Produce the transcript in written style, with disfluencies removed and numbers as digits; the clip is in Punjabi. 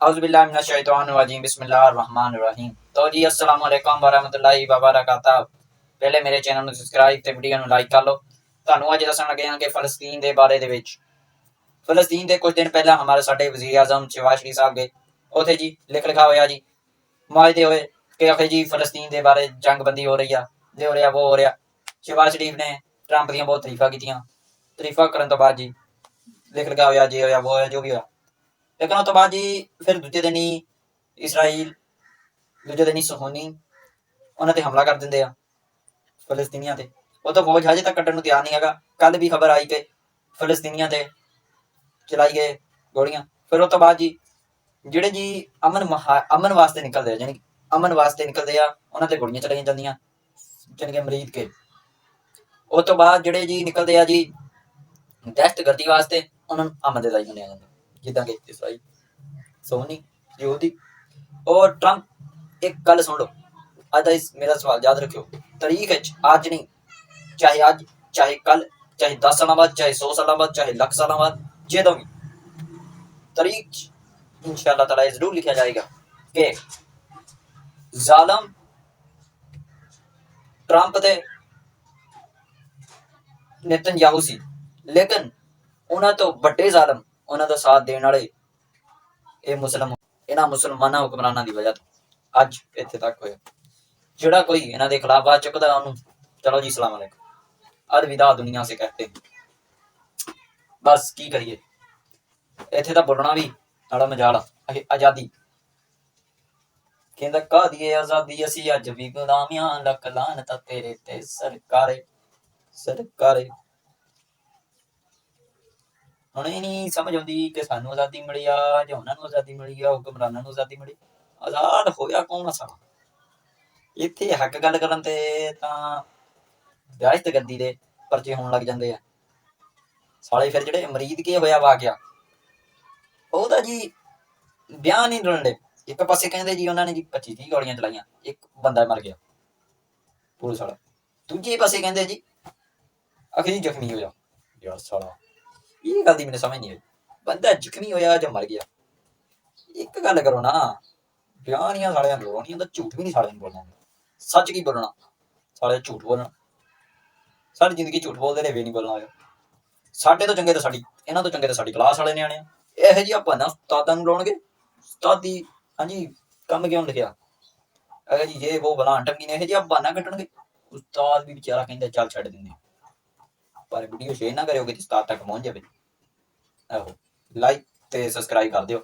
औज़ुबिल्लाहिमिनश्शैतानिर्रजीम बिस्मिल्लाहिर्रहमानिर्रहीम। तो जी अस्सलाम वालेकुम वरहमतुल्लाहि वबरकातुहू। पहले मेरे चैनल ਨੂੰ ਸਬਸਕ੍ਰਾਈਬ ਤੇ ਵੀਡੀਓ ਨੂੰ ਲਾਈਕ ਕਰ ਲਓ। ਤੁਹਾਨੂੰ ਅੱਜ ਦੱਸਣ ਲੱਗੇ ਹਾਂ ਕਿ ਫਲਸਤੀਨ ਦੇ ਬਾਰੇ ਦੇ ਵਿੱਚ ਫਲਸਤੀਨ ਦੇ ਕੁਝ ਦਿਨ ਪਹਿਲਾਂ ਹਮਾਰੇ ਸਾਡੇ ਵਜ਼ੀਰ ਆਜ਼ਮ ਸ਼ਹਿਬਾਜ਼ ਸ਼ਰੀਫ ਸਾਹਿਬ ਗਏ। ਉੱਥੇ ਜੀ ਲਿਖ ਲਿਖਾ ਹੋਇਆ ਜੀ ਮਾਜਦੇ ਹੋਏ ਕਿ ਆਖੇ ਜੀ ਫਲਸਤੀਨ ਦੇ ਬਾਰੇ ਜੰਗਬੰਦੀ ਹੋ ਰਹੀ ਆ, ਜੇ ਹੋ ਰਿਹਾ ਉਹ ਹੋ ਰਿਹਾ। ਸ਼ਹਿਬਾਜ਼ ਸ਼ਰੀਫ ਨੇ ਟਰੰਪ ਦੀਆਂ ਬਹੁਤ ਤਾਰੀਫਾਂ ਕੀਤੀਆਂ। ਤਾਰੀਫਾਂ ਕਰਨ ਤੋਂ ਬਾਅਦ ਜੀ ਲਿਖ ਲਿਖਾ ਹੋਇਆ, ਜੇ ਹੋਇਆ ਉਹ ਹੋਇਆ, ਜੋ ਵੀ ਹੋਇਆ। ਲੇਕਿਨ ਉਸ ਤੋਂ ਬਾਅਦ ਜੀ ਫਿਰ ਦੂਜੇ ਦਿਨ ਹੀ ਇਸਰਾਈਲ ਦੂਜੇ ਦਿਨ ਹੀ ਸੁਹੂਨੀ ਉਹਨਾਂ ਤੇ ਹਮਲਾ ਕਰ ਦਿੰਦੇ ਆ ਫਲਸਤੀਨੀਆਂ ਤੇ। ਉਹ ਤਾਂ ਫੌਜ ਹਜੇ ਤੱਕ ਕੱਢਣ ਨੂੰ ਤਿਆਰ ਨਹੀਂ ਹੈਗਾ। ਕੱਲ ਵੀ ਖਬਰ ਆਈ ਕਿ ਫਲਸਤੀਨੀਆਂ ਤੇ ਚਲਾਈ ਗਏ ਗੋਲੀਆਂ। ਫਿਰ ਉਸ ਤੋਂ ਬਾਅਦ ਜੀ ਜਿਹੜੇ ਜੀ ਅਮਨ ਵਾਸਤੇ ਨਿਕਲਦੇ ਆ, ਜਾਨੀ ਅਮਨ ਵਾਸਤੇ ਨਿਕਲਦੇ ਆ, ਉਹਨਾਂ ਤੇ ਗੋਲੀਆਂ ਚਲਾਈਆਂ ਜਾਂਦੀਆਂ ਜਾਨੀ ਕਿ ਅਮਰੀਕ ਕੇ। ਉਸ ਤੋਂ ਬਾਅਦ ਜਿਹੜੇ ਜੀ ਨਿਕਲਦੇ ਆ ਜੀ ਦਹਿਸ਼ਤਗਰਦੀ ਵਾਸਤੇ, ਉਹਨਾਂ ਨੂੰ ਅਮਨ ਦਾ ਹੀ ਮੰਨਿਆ ਜਾਂਦਾ, ਜਿੱਦਾਂ ਕਿ ਇਸਰਾਈਲ ਸੋਨੀ ਯਹੂਦੀ ਔਰ ਟਰੰਪ। ਇੱਕ ਗੱਲ ਸੁਣ ਲਓ, ਅੱਜ ਦਾ ਮੇਰਾ ਸਵਾਲ ਯਾਦ ਰੱਖਿਓ, ਤਾਰੀਖ ਵਿੱਚ ਅੱਜ ਨਹੀਂ, ਚਾਹੇ ਅੱਜ, ਚਾਹੇ ਕੱਲ, ਚਾਹੇ 10 ਸਾਲਾਂ ਬਾਅਦ, ਚਾਹੇ 100 ਸਾਲਾਂ ਬਾਅਦ, ਚਾਹੇ ਲੱਖ ਸਾਲਾਂ ਬਾਅਦ, ਜਦੋਂ ਵੀ ਤਾਰੀਖ इंशाअल्लाह ताला जरूर लिखा जाएगा कि जालम ट्रंप ते नेतन्याहू सी, लेकिन उन्हां तो ਵੱਡੇ ਜ਼ਾਲਮ ਉਹਨਾਂ ਦਾ ਸਾਥ ਦੇਣ ਵਾਲੇ ਇਹ ਇਹਨਾਂ ਮੁਸਲਮਾਨਾਂ ਹੁਕਮਰਾਨਾਂ ਦੀ ਵਜ੍ਹਾ ਤੋਂ ਅੱਜ ਇੱਥੇ ਤੱਕ ਹੋਇਆ। ਜਿਹੜਾ ਕੋਈ ਇਹਨਾਂ ਦੇ ਖਿਲਾਫ ਆਵਾਜ਼ ਚੁੱਕਦਾ ਉਹਨੂੰ ਚਲੋ ਜੀ ਸਲਾਮ अलैकुम, अलविदा दुनिया से कहते। बस की करिए, ਇੱਥੇ ਤਾਂ ਬੋਲਣਾ ਵੀ ਸਾਡਾ ਮਜਾਲ ਆ। ਆਜ਼ਾਦੀ ਕਹਿੰਦਾ ਕਾਹਦੀ ਆਜ਼ਾਦੀ, ਅਸੀਂ ਅੱਜ ਵੀ ਗੁਲਾਮੀਆਂ, ਲੱਖ ਲਾਹਨਤਾਂ ਤੇਰੇ ਤੇ ਸਰਕਾਰੇ। ਹੁਣ ਇਹ ਨਹੀਂ ਸਮਝ ਆਉਂਦੀ ਕਿ ਸਾਨੂੰ ਆਜ਼ਾਦੀ ਮਿਲੀ ਆ ਜਾਂ ਉਹਨਾਂ ਨੂੰ ਆਜ਼ਾਦੀ ਮਿਲੀ ਆ, ਹੁਕਮਰਾਨਾਂ ਨੂੰ ਆਜ਼ਾਦੀ ਮਿਲੀ। ਆਜ਼ਾਦ ਹੋਇਆ ਕੌਣ ਆ ਸਾਲਾ? ਇੱਥੇ ਹੱਕ ਗੱਲ ਕਰਨ ਤੇ ਤਾਂ ਦਹਿਸ਼ਤਗਰਦੀ ਦੇ ਪਰਚੇ ਹੋਣ ਲੱਗ ਜਾਂਦੇ ਆ ਸਾਲੇ। ਫਿਰ ਜਿਹੜੇ ਅਮਰੀਦ ਕੇ ਹੋਇਆ ਵਾਕਿਆ, ਉਹਦਾ ਜੀ ਬਿਆਨ ਨਹੀਂ ਰਲਣ ਡੇ। ਇੱਕ ਪਾਸੇ ਕਹਿੰਦੇ ਜੀ ਉਹਨਾਂ ਨੇ ਜੀ 25-30 ਗੋਲੀਆਂ ਚਲਾਈਆਂ, ਇੱਕ ਬੰਦਾ ਮਰ ਗਿਆ ਪੁਲਿਸ ਵਾਲਾ। ਦੂਜੇ ਪਾਸੇ ਕਹਿੰਦੇ ਜੀ ਅਖੀ ਜ਼ਖਮੀ ਹੋਇਆ। ਯਾਰ ਸਾਲਾ ਇਹ ਗੱਲ ਦੀ ਮੈਨੂੰ ਸਮਝ ਨਹੀਂ ਆਈ, ਬੰਦਾ ਜ਼ਖਮੀ ਹੋਇਆ ਜਾਂ ਮਰ ਗਿਆ, ਇੱਕ ਗੱਲ ਕਰੋ ਨਾ। ਬਿਆਨੀਆਂ ਸਾਲਿਆਂ ਨੂੰ ਨਹੀਂ ਹੁੰਦਾ, ਝੂਠ ਵੀ ਨਹੀਂ ਸਾਲਿਆਂ ਨੂੰ ਬੋਲਣਾ, ਸੱਚ ਕੀ ਬੋਲਣਾ। ਸਾਲੇ ਝੂਠ ਬੋਲਣਾ, ਸਾਰੀ ਜ਼ਿੰਦਗੀ ਝੂਠ ਬੋਲਦੇ ਨੇ, ਵੀ ਨਹੀਂ ਬੋਲਣਾ ਹੋਇਆ। ਸਾਡੇ ਤੋਂ ਚੰਗੇ ਤਾਂ ਇਹਨਾਂ ਤੋਂ ਚੰਗੇ ਤਾਂ ਸਾਡੀ ਕਲਾਸ ਵਾਲੇ ਨਿਆਣੇ ਆ। ਇਹੋ ਜਿਹੀ ਆਪਾਂ ਨਾ ਉਸਤਾਦਾਂ ਨੂੰ ਲਾਉਣਗੇ। ਉਸਤਾਦੀ ਹਾਂਜੀ ਕੰਮ ਕਿਉਂ ਲਿਖਿਆ ਅਗਰ ਜੀ ਜੇ ਉਹ ਬਲਾਂ ਟੰਗੀ ਨੇ ਇਹੋ ਜਿਹਾ ਬਹਾਨਾ ਕੱਢਣਗੇ। ਉਸਤਾਦ ਵੀ ਵਿਚਾਰਾ ਕਹਿੰਦਾ ਚੱਲ ਛੱਡ ਦਿੰਦੇ, ਪਰ ਵੀਡੀਓ ਸ਼ੇਅਰ ਨਾ ਕਰਿਓ ਕਿ ਉਸਤਾਦ ਤੱਕ ਪਹੁੰਚ ਜਾਵੇ। ਆਹੋ ਲਾਈਕ ਤੇ ਸਬਸਕ੍ਰਾਈਬ ਕਰ ਦਿਓ।